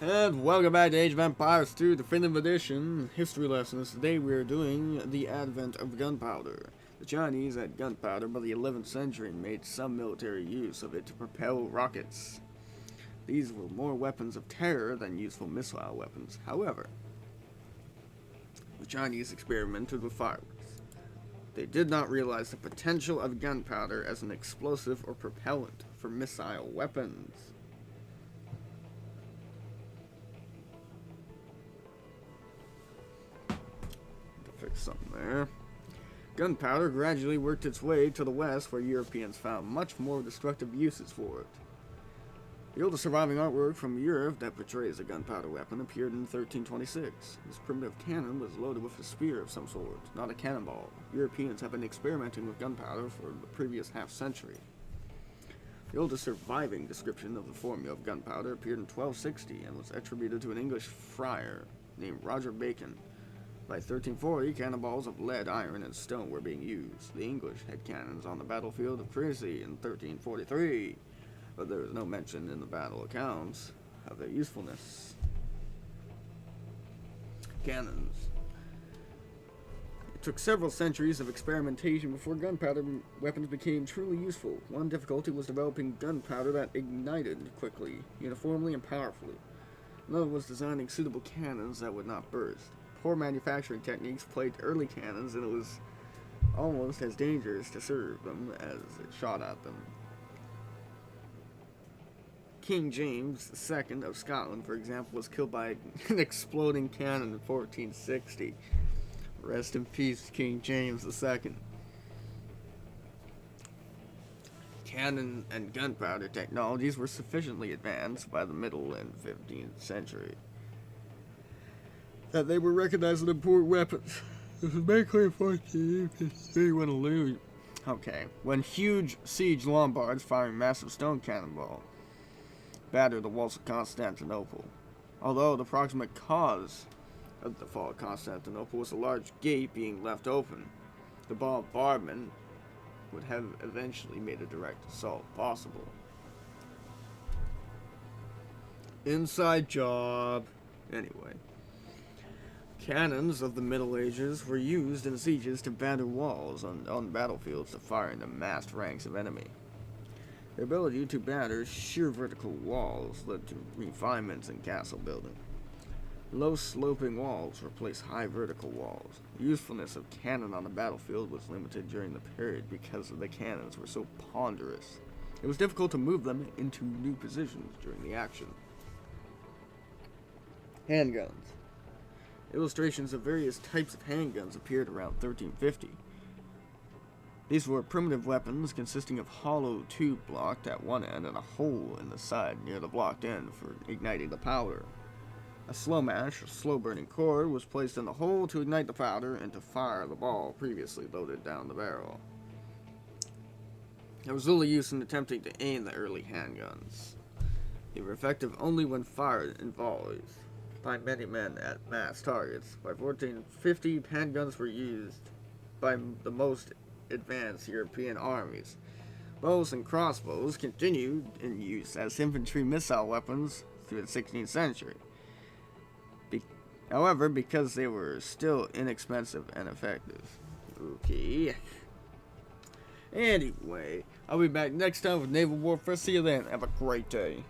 And welcome back to Age of Empires 2 Definitive Edition History Lessons. Today we are doing the advent of gunpowder. The Chinese had gunpowder by the 11th century and made some military use of it to propel rockets. These were more weapons of terror than useful missile weapons. However, the Chinese experimented with fireworks. They did not realize the potential of gunpowder as an explosive or propellant for missile weapons. Fix something there. Gunpowder gradually worked its way to the west, where Europeans found much more destructive uses for it. The oldest surviving artwork from Europe that portrays a gunpowder weapon appeared in 1326. This primitive cannon was loaded with a spear of some sort, not a cannonball. Europeans have been experimenting with gunpowder for the previous half-century. The oldest surviving description of the formula of gunpowder appeared in 1260 and was attributed to an English friar named Roger Bacon. By 1340, cannonballs of lead, iron, and stone were being used. The English had cannons on the battlefield of Crecy in 1343, but there is no mention in the battle accounts of their usefulness. Cannons. It took several centuries of experimentation before gunpowder weapons became truly useful. One difficulty was developing gunpowder that ignited quickly, uniformly, and powerfully. Another was designing suitable cannons that would not burst. Poor manufacturing techniques plagued early cannons, and it was almost as dangerous to serve them as it shot at them. King James II of Scotland, for example, was killed by an exploding cannon in 1460. Rest in peace, King James II. Cannon and gunpowder technologies were sufficiently advanced by the middle and 15th century that they were recognized as important weapons. This was basically in 1453 when huge siege Lombards firing massive stone cannonball battered the walls of Constantinople. Although the proximate cause of the fall of Constantinople was a large gate being left open, the bombardment would have eventually made a direct assault possible. Inside job. Anyway. Cannons of the Middle Ages were used in sieges to batter walls on battlefields to fire into massed ranks of enemy. Their ability to batter sheer vertical walls led to refinements in castle building. Low sloping walls replaced high vertical walls. The usefulness of cannon on the battlefield was limited during the period because the cannons were so ponderous. It was difficult to move them into new positions during the action. Handguns. Illustrations of various types of handguns appeared around 1350. These were primitive weapons consisting of hollow tube blocked at one end and a hole in the side near the blocked end for igniting the powder. A slow match, or slow-burning cord, was placed in the hole to ignite the powder and to fire the ball previously loaded down the barrel. There was little use in attempting to aim the early handguns. They were effective only when fired in volleys by many men at mass targets. By 1450, handguns were used by the most advanced European armies. Bows and crossbows continued in use as infantry missile weapons through the 16th century. However, because they were still inexpensive and effective. Okay. Anyway, I'll be back next time with naval warfare. See you then. Have a great day.